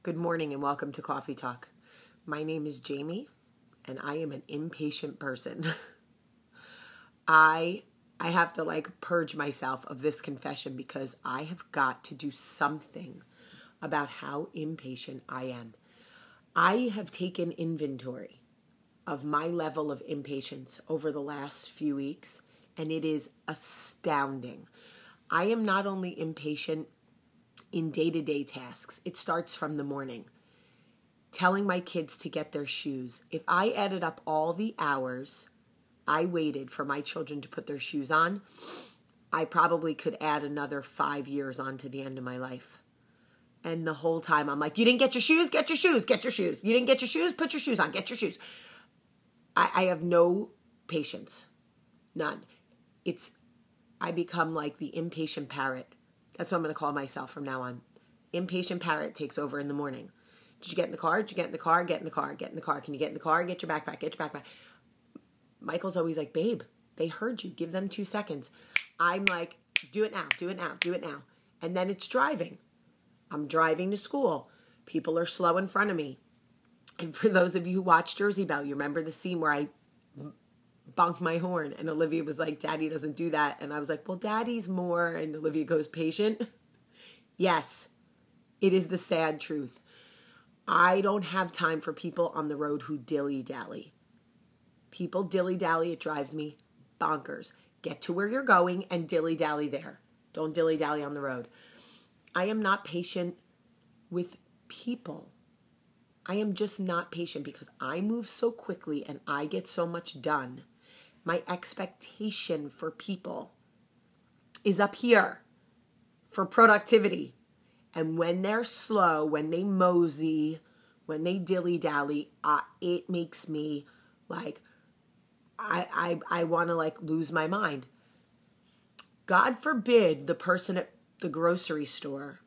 Good morning and welcome to Coffee Talk. My name is Jamie and I am an impatient person. I have to purge myself of this confession because I have got to do something about how impatient I am. I have taken inventory of my level of impatience over the last few weeks and it is astounding. I am not only impatient in day-to-day tasks. It starts from the morning. Telling my kids to get their shoes. If I added up all the hours I waited for my children to put their shoes on, I probably could add another 5 years on to the end of my life. And the whole time I'm like, you didn't get your shoes? Get your shoes. Get your shoes. You didn't get your shoes? Put your shoes on. Get your shoes. I have no patience. None. I become like the impatient parrot. That's what I'm going to call myself from now on. Impatient parrot takes over in the morning. Did you get in the car? Did you get in the car? Get in the car. Get in the car. Can you get in the car? Get your backpack. Get your backpack. Michael's always like, babe, they heard you. Give them 2 seconds. I'm like, do it now. Do it now. Do it now. And then it's driving. I'm driving to school. People are slow in front of me. And for those of you who watch Jersey Belle, you remember the scene where I bonked my horn and Olivia was like, Daddy doesn't do that. And I was like, well, Daddy's more. And Olivia goes, patient. Yes, it is the sad truth. I don't have time for people on the road who dilly-dally. People dilly-dally, it drives me bonkers. Get to where you're going and dilly-dally there. Don't dilly-dally on the road. I am not patient with people. I am just not patient because I move so quickly and I get so much done. My expectation for people is up here for productivity. And when they're slow, when they mosey, when they dilly-dally, it makes me like, I want to lose my mind. God forbid the person at the grocery store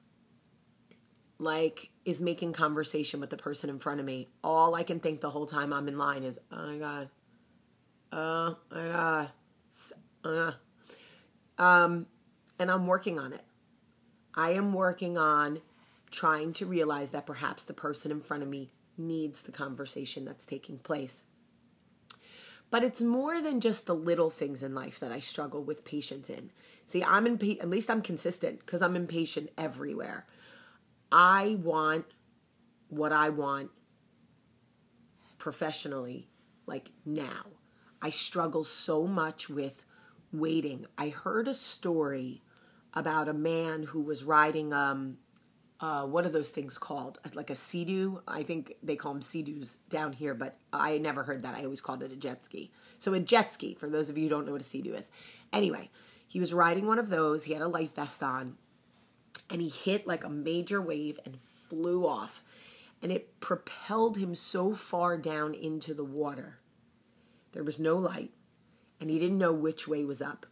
is making conversation with the person in front of me. All I can think the whole time I'm in line is, oh my God. Oh my God. And I'm working on it. I am working on trying to realize that perhaps the person in front of me needs the conversation that's taking place. But it's more than just the little things in life that I struggle with patience in. See, at least I'm consistent because I'm impatient everywhere. I want what I want professionally, now. I struggle so much with waiting. I heard a story about a man who was riding, what are those things called? Like a Sea-Doo? I think they call them Sea-Doos down here, but I never heard that. I always called it a jet ski. So a jet ski, for those of you who don't know what a Sea-Doo is. Anyway, he was riding one of those. He had a life vest on, and he hit a major wave and flew off. And it propelled him so far down into the water. There was no light, and he didn't know which way was up.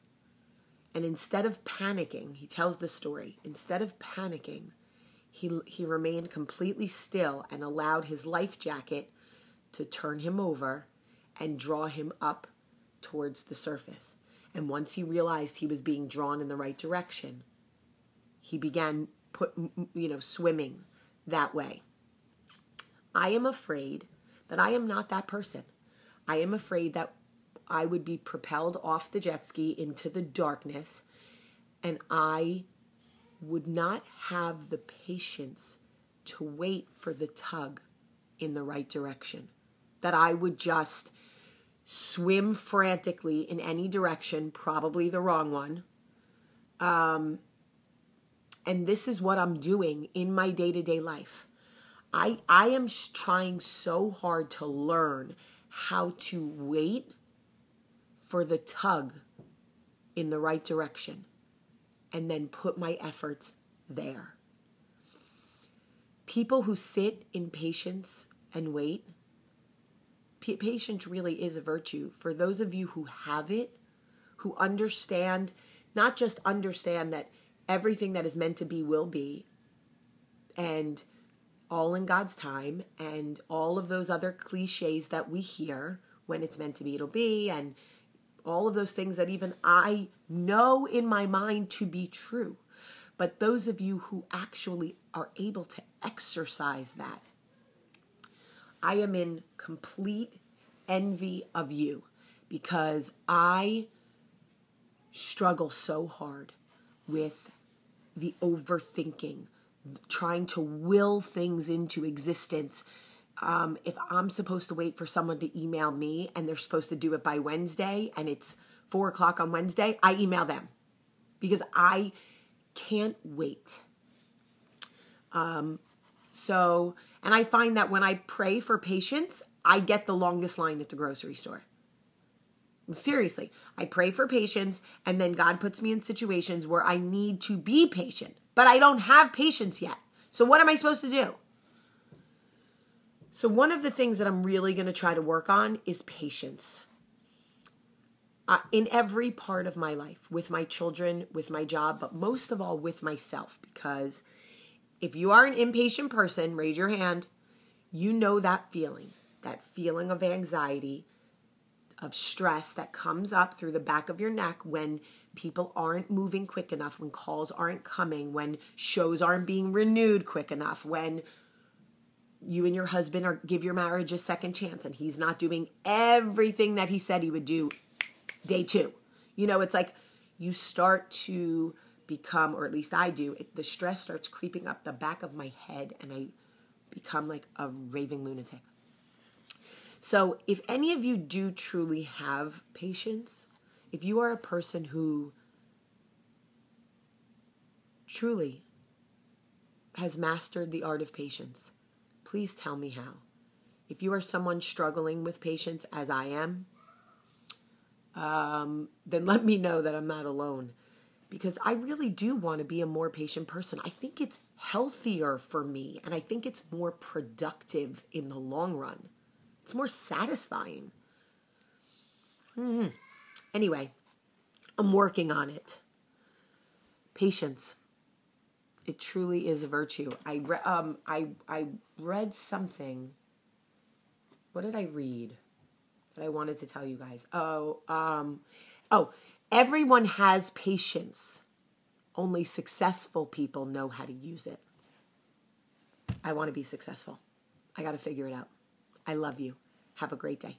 And instead of panicking, he tells the story, instead of panicking, he remained completely still and allowed his life jacket to turn him over and draw him up towards the surface. And once he realized he was being drawn in the right direction, he began swimming that way. I am afraid that I am not that person. I am afraid that I would be propelled off the jet ski into the darkness and I would not have the patience to wait for the tug in the right direction. That I would just swim frantically in any direction, probably the wrong one. And this is what I'm doing in my day-to-day life. I am trying so hard to learn how to wait for the tug in the right direction and then put my efforts there. People who sit in patience and wait, patience really is a virtue. For those of you who have it, who understand, not just understand that everything that is meant to be will be, and all in God's time, and all of those other cliches that we hear, when it's meant to be, it'll be, and all of those things that even I know in my mind to be true. But those of you who actually are able to exercise that, I am in complete envy of you, because I struggle so hard with the overthinking, trying to will things into existence. If I'm supposed to wait for someone to email me and they're supposed to do it by Wednesday and it's 4:00 on Wednesday, I email them because I can't wait. And I find that when I pray for patience, I get the longest line at the grocery store. Seriously, I pray for patience, and then God puts me in situations where I need to be patient, but I don't have patience yet. So what am I supposed to do? So one of the things that I'm really going to try to work on is patience. In every part of my life, with my children, with my job, but most of all with myself, because if you are an impatient person, raise your hand, you know that feeling of anxiety, of stress that comes up through the back of your neck when people aren't moving quick enough, when calls aren't coming, when shows aren't being renewed quick enough, when you and your husband give your marriage a second chance and he's not doing everything that he said he would do day 2. It's like you start to become, or at least I do, the stress starts creeping up the back of my head and I become like a raving lunatic. So if any of you do truly have patience, if you are a person who truly has mastered the art of patience, please tell me how. If you are someone struggling with patience as I am, then let me know that I'm not alone. Because I really do want to be a more patient person. I think it's healthier for me, and I think it's more productive in the long run. It's more satisfying. Anyway, I'm working on it. Patience. It truly is a virtue. I read something. What did I read that I wanted to tell you guys? Everyone has patience. Only successful people know how to use it. I want to be successful. I got to figure it out. I love you. Have a great day.